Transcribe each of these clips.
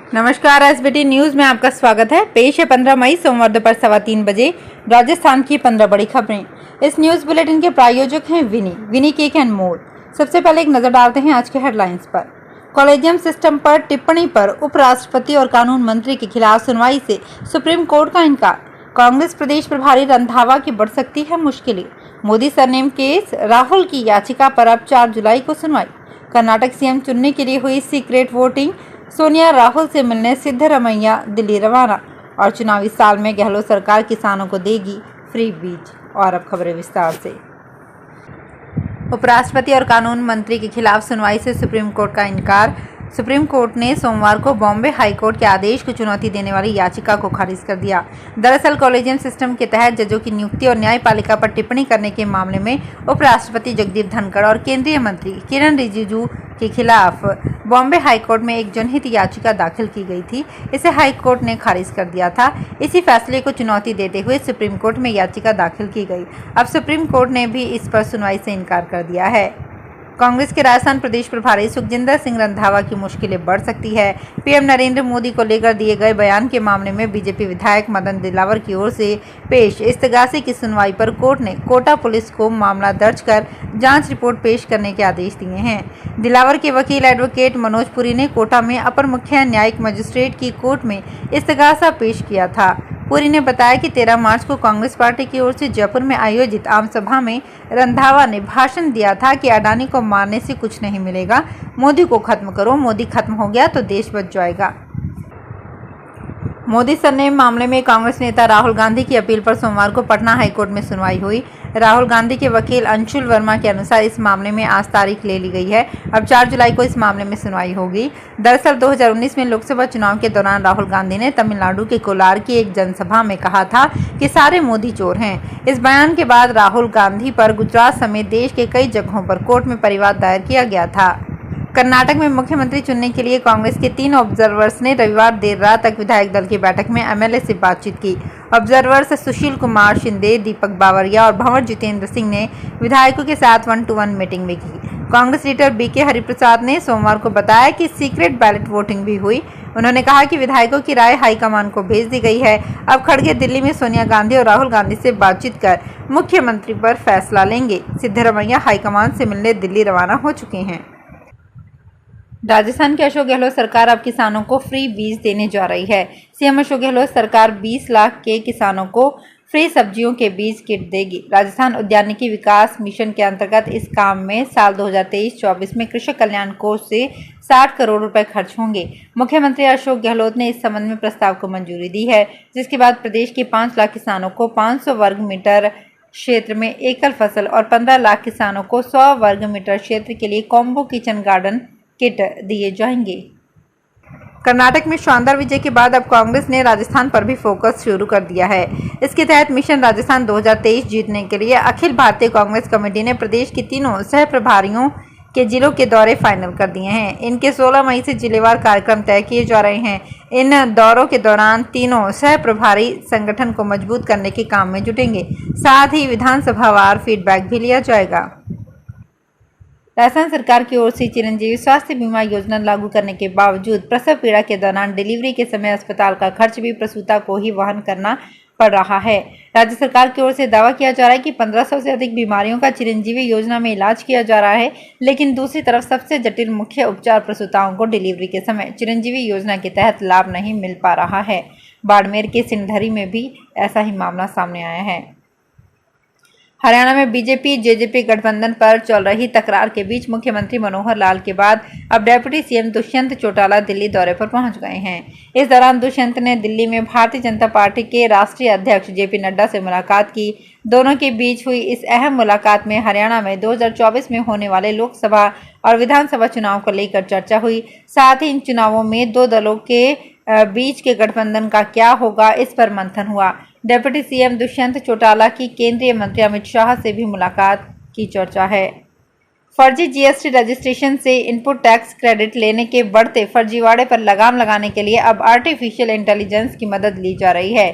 नमस्कार, SBT news में आपका स्वागत है। पेश है 15 मई सोमवार दोपहर 3:15 बजे राजस्थान की 15 बड़ी खबरें। इस न्यूज बुलेटिन के प्रायोजक हैं विनी केक एंड मोर। सबसे पहले एक नजर डालते हैं आज के हेडलाइंस पर। कॉलेजियम सिस्टम पर टिप्पणी पर उपराष्ट्रपति और कानून मंत्री के खिलाफ सुनवाई से सुप्रीम कोर्ट का इनकार। कांग्रेस प्रदेश प्रभारी रंधावा की बढ़ सकती है मुश्किलें। मोदी सरनेम केस, राहुल की याचिका पर अब 4 जुलाई को सुनवाई। कर्नाटक सीएम चुनने के लिए हुई सीक्रेट वोटिंग, सोनिया राहुल से मिलने सिद्धरमैया दिल्ली रवाना। और चुनावी साल में गहलोत सरकार किसानों को देगी फ्री बीज। और अब खबरें विस्तार से। उपराष्ट्रपति और कानून मंत्री के खिलाफ सुनवाई से सुप्रीम कोर्ट का इनकार। सुप्रीम कोर्ट ने सोमवार को बॉम्बे हाई कोर्ट के आदेश को चुनौती देने वाली याचिका को खारिज कर दिया। दरअसल कॉलेजियम सिस्टम के तहत जजों की नियुक्ति और न्यायपालिका पर टिप्पणी करने के मामले में उपराष्ट्रपति जगदीप धनखड़ और केंद्रीय मंत्री किरण रिजिजू के खिलाफ बॉम्बे हाई कोर्ट में एक जनहित याचिका दाखिल की गई थी। इसे हाई कोर्ट ने खारिज कर दिया था। इसी फैसले को चुनौती देते हुए सुप्रीम कोर्ट में याचिका दाखिल की गई। अब सुप्रीम कोर्ट ने भी इस पर सुनवाई से इनकार कर दिया है। कांग्रेस के राजस्थान प्रदेश प्रभारी सुखजिंदर सिंह रंधावा की मुश्किलें बढ़ सकती है। पीएम नरेंद्र मोदी को लेकर दिए गए बयान के मामले में बीजेपी विधायक मदन दिलावर की ओर से पेश इस्तगासे की सुनवाई पर कोर्ट ने कोटा पुलिस को मामला दर्ज कर जांच रिपोर्ट पेश करने के आदेश दिए हैं। दिलावर के वकील एडवोकेट मनोज पुरी ने कोटा में अपर मुख्य न्यायिक मजिस्ट्रेट की कोर्ट में इस्तगासा पेश किया था। पुरी ने बताया कि 13 मार्च को कांग्रेस पार्टी की ओर से जयपुर में आयोजित आम सभा में रंधावा ने भाषण दिया था कि अडानी को मारने से कुछ नहीं मिलेगा, मोदी को खत्म करो, मोदी खत्म हो गया तो देश बच जाएगा। मोदी सरनेम मामले में कांग्रेस नेता राहुल गांधी की अपील पर सोमवार को पटना हाईकोर्ट में सुनवाई हुई। राहुल गांधी के वकील अंशुल वर्मा के अनुसार इस मामले में आज तारीख ले ली गई है। अब 4 जुलाई को इस मामले में सुनवाई होगी। दरअसल 2019 में लोकसभा चुनाव के दौरान राहुल गांधी ने तमिलनाडु के कोलार की एक जनसभा में कहा था कि सारे मोदी चोर हैं। इस बयान के बाद राहुल गांधी पर गुजरात समेत देश के कई जगहों पर कोर्ट में परिवाद दायर किया गया था। कर्नाटक में मुख्यमंत्री चुनने के लिए कांग्रेस के 3 ऑब्जर्वर्स ने रविवार देर रात तक विधायक दल की बैठक में एमएलए से बातचीत की। ऑब्जर्वर्स सुशील कुमार शिंदे, दीपक बावरिया और भंवर जितेंद्र सिंह ने विधायकों के साथ 1-to-1 मीटिंग भी की। कांग्रेस लीडर बीके हरिप्रसाद ने सोमवार को बताया कि सीक्रेट बैलेट वोटिंग भी हुई। उन्होंने कहा कि विधायकों की राय हाईकमान को भेज दी गई है। अब खड़गे दिल्ली में सोनिया गांधी और राहुल गांधी से बातचीत कर मुख्यमंत्री पर फैसला लेंगे। सिद्धरमैया हाईकमान से मिलने दिल्ली रवाना हो चुके हैं। राजस्थान की अशोक गहलोत सरकार अब किसानों को फ्री बीज देने जा रही है। सीएम अशोक गहलोत सरकार 20 लाख के किसानों को फ्री सब्जियों के बीज किट देगी। राजस्थान उद्यानिकी विकास मिशन के अंतर्गत इस काम में साल 2023-24 में कृषक कल्याण कोष से 60 करोड़ रुपए खर्च होंगे। मुख्यमंत्री अशोक गहलोत ने इस संबंध में प्रस्ताव को मंजूरी दी है, जिसके बाद प्रदेश के 5 लाख किसानों को 500 वर्ग मीटर क्षेत्र में एकल फसल और 15 लाख किसानों को 100 वर्ग मीटर क्षेत्र के लिए कॉम्बो किचन गार्डन किट दिए जाएंगे। कर्नाटक में शानदार विजय के बाद अब कांग्रेस ने राजस्थान पर भी फोकस शुरू कर दिया है। इसके तहत मिशन राजस्थान 2023 जीतने के लिए अखिल भारतीय कांग्रेस कमेटी ने प्रदेश के तीनों सह प्रभारियों के जिलों के दौरे फाइनल कर दिए हैं। इनके 16 मई से जिलेवार कार्यक्रम तय किए जा रहे हैं। इन दौरों के दौरान तीनों सह प्रभारी संगठन को मजबूत करने के काम में जुटेंगे। साथ ही विधानसभावार फीडबैक भी लिया जाएगा। राजस्थान सरकार की ओर से चिरंजीवी स्वास्थ्य बीमा योजना लागू करने के बावजूद प्रसव पीड़ा के दौरान डिलीवरी के समय अस्पताल का खर्च भी प्रसूता को ही वहन करना पड़ रहा है। राज्य सरकार की ओर से दावा किया जा रहा है कि 1500 से अधिक बीमारियों का चिरंजीवी योजना में इलाज किया जा रहा है, लेकिन दूसरी तरफ सबसे जटिल मुख्य उपचार प्रसूताओं को डिलीवरी के समय चिरंजीवी योजना के तहत लाभ नहीं मिल पा रहा है। बाड़मेर के सिंधरी में भी ऐसा ही मामला सामने आया है। हरियाणा में बीजेपी जेजेपी गठबंधन पर चल रही तकरार के बीच मुख्यमंत्री मनोहर लाल के बाद अब डेप्यूटी सीएम दुष्यंत चौटाला दिल्ली दौरे पर पहुंच गए हैं। इस दौरान दुष्यंत ने दिल्ली में भारतीय जनता पार्टी के राष्ट्रीय अध्यक्ष जेपी नड्डा से मुलाकात की। दोनों के बीच हुई इस अहम मुलाकात में हरियाणा में 2024 में होने वाले लोकसभा और विधानसभा चुनाव को लेकर चर्चा हुई। साथ ही इन चुनावों में 2 दलों के बीच के गठबंधन का क्या होगा, इस पर मंथन हुआ। डिप्टी सीएम दुष्यंत चौटाला की केंद्रीय मंत्री अमित शाह से भी मुलाकात की चर्चा है। फर्जी जीएसटी रजिस्ट्रेशन से इनपुट टैक्स क्रेडिट लेने के बढ़ते फर्जीवाड़े पर लगाम लगाने के लिए अब आर्टिफिशियल इंटेलिजेंस की मदद ली जा रही है।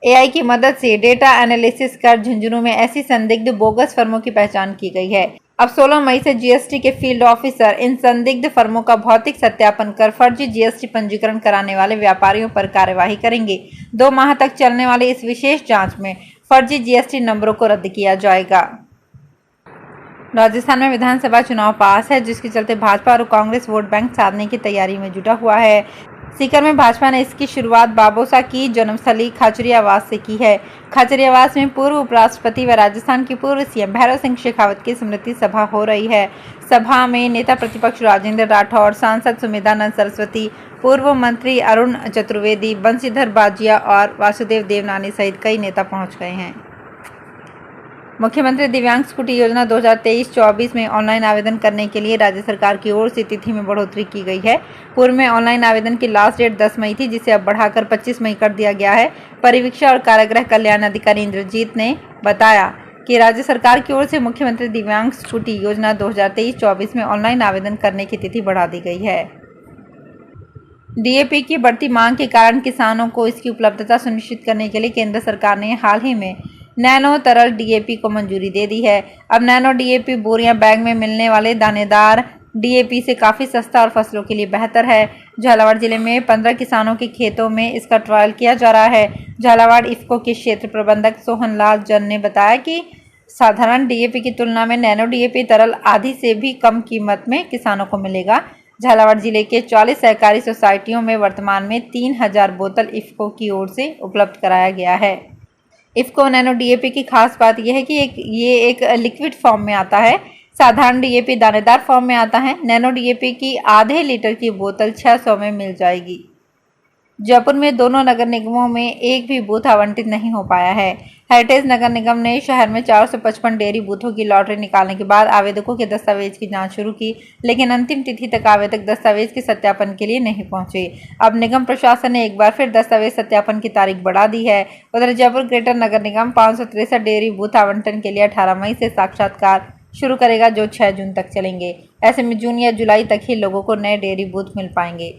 एआई की मदद से डेटा एनालिसिस कर झुंझुनू में ऐसी संदिग्ध बोगस फर्मों की पहचान की गई है। अब 16 मई से जीएसटी के फील्ड ऑफिसर इन संदिग्ध फर्मों का भौतिक सत्यापन कर फर्जी जीएसटी पंजीकरण कराने वाले व्यापारियों पर कार्यवाही करेंगे। 2 माह तक चलने वाली इस विशेष जांच में फर्जी जीएसटी नंबरों को रद्द किया जाएगा। राजस्थान में विधानसभा चुनाव पास है, जिसके चलते भाजपा और कांग्रेस वोट बैंक साधने की तैयारी में जुटा हुआ है। सीकर में भाजपा ने इसकी शुरुआत बाबोसा की जन्मस्थली खाचरियावास से की है। खाचरियावास में पूर्व उपराष्ट्रपति व राजस्थान के पूर्व सीएम भैरव सिंह शेखावत की स्मृति सभा हो रही है। सभा में नेता प्रतिपक्ष राजेंद्र राठौड़, सांसद सुमेधानंद सरस्वती, पूर्व मंत्री अरुण चतुर्वेदी, बंशीधर बाजिया और वासुदेव देवनानी सहित कई नेता पहुंच गए हैं। मुख्यमंत्री दिव्यांग स्कूटी योजना 2023-24 में ऑनलाइन आवेदन करने के लिए राज्य सरकार की ओर से तिथि में बढ़ोतरी की गई है। पूर्व में ऑनलाइन आवेदन की लास्ट डेट 10 मई थी, जिसे अब बढ़ाकर 25 मई कर दिया गया है। परिवीक्षा और कारागृह कल्याण अधिकारी इंद्रजीत ने बताया कि राज्य सरकार की ओर से मुख्यमंत्री दिव्यांग स्कूटी योजना 2023-24 में ऑनलाइन आवेदन करने की तिथि बढ़ा दी गई है। डीएपी की बढ़ती मांग के कारण किसानों को इसकी उपलब्धता सुनिश्चित करने के लिए केंद्र सरकार ने हाल ही में नैनो तरल डीएपी को मंजूरी दे दी है। अब नैनो डीएपी बोरियां बैग में मिलने वाले दानेदार डीएपी से काफ़ी सस्ता और फसलों के लिए बेहतर है। झालावाड़ जिले में 15 किसानों के खेतों में इसका ट्रायल किया जा रहा है। झालावाड़ इफ्को के क्षेत्र प्रबंधक सोहनलाल जन ने बताया कि साधारण डीएपी की तुलना में नैनो डीएपी तरल आधी से भी कम कीमत में किसानों को मिलेगा। झालावाड़ जिले के 40 सहकारी सोसाइटियों में वर्तमान में 3000 बोतल इफ्को की ओर से उपलब्ध कराया गया है। इफ्को नैनो डीएपी की खास बात यह है कि ये एक लिक्विड फॉर्म में आता है। साधारण डीएपी दानेदार फॉर्म में आता है। नैनो डीएपी की आधे लीटर की बोतल 600 में मिल जाएगी। जयपुर में दोनों नगर निगमों में एक भी बूथ आवंटित नहीं हो पाया है। हेरिटेज नगर निगम ने शहर में 455 डेयरी बूथों की लॉटरी निकालने के बाद आवेदकों के दस्तावेज की जांच शुरू की, लेकिन अंतिम तिथि तक आवेदक दस्तावेज के सत्यापन के लिए नहीं पहुंचे। अब निगम प्रशासन ने एक बार फिर दस्तावेज सत्यापन की तारीख बढ़ा दी है। उधर जयपुर ग्रेटर नगर निगम 563 डेयरी बूथ आवंटन के लिए 18 मई से साक्षात्कार शुरू करेगा, जो 6 जून तक चलेंगे। ऐसे में जून या जुलाई तक ही लोगों को नए डेयरी बूथ मिल पाएंगे।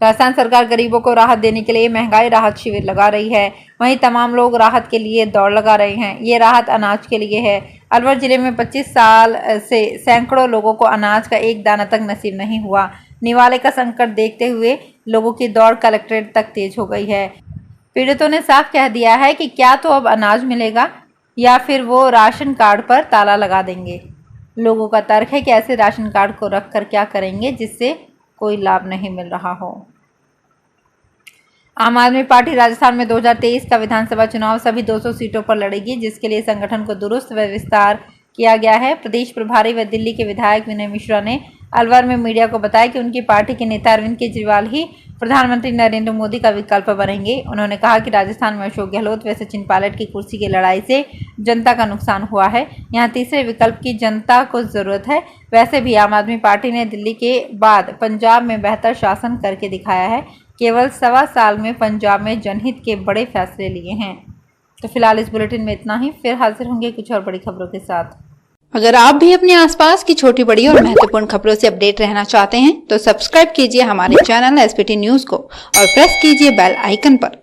राजस्थान सरकार गरीबों को राहत देने के लिए महंगाई राहत शिविर लगा रही है। वहीं तमाम लोग राहत के लिए दौड़ लगा रहे हैं। ये राहत अनाज के लिए है। अलवर जिले में 25 साल से सैकड़ों लोगों को अनाज का एक दाना तक नसीब नहीं हुआ। निवाले का संकट देखते हुए लोगों की दौड़ कलेक्ट्रेट तक तेज हो गई है। पीड़ितों ने साफ कह दिया है कि क्या तो अब अनाज मिलेगा या फिर वो राशन कार्ड पर ताला लगा देंगे। लोगों का तर्क है कि ऐसे राशन कार्ड को रख कर क्या करेंगे जिससे कोई लाभ नहीं मिल रहा हो। आम आदमी पार्टी राजस्थान में 2023 का विधानसभा चुनाव सभी 200 सीटों पर लड़ेगी, जिसके लिए संगठन को दुरुस्त व विस्तार किया गया है। प्रदेश प्रभारी व दिल्ली के विधायक विनय मिश्रा ने अलवर में मीडिया को बताया कि उनकी पार्टी के नेता अरविंद केजरीवाल ही प्रधानमंत्री नरेंद्र मोदी का विकल्प बनेंगे। उन्होंने कहा कि राजस्थान में अशोक गहलोत व सचिन पायलट की कुर्सी की लड़ाई से जनता का नुकसान हुआ है। यहाँ तीसरे विकल्प की जनता को जरूरत है। वैसे भी आम आदमी पार्टी ने दिल्ली के बाद पंजाब में बेहतर शासन करके दिखाया है। केवल 1.25 साल में पंजाब में जनहित के बड़े फैसले लिए हैं। तो फिलहाल इस बुलेटिन में इतना ही। फिर हाजिर होंगे कुछ और बड़ी खबरों के साथ। अगर आप भी अपने आसपास की छोटी बड़ी और महत्वपूर्ण खबरों से अपडेट रहना चाहते हैं तो सब्सक्राइब कीजिए हमारे चैनल एसपीटी न्यूज को और प्रेस कीजिए बेल आइकन पर।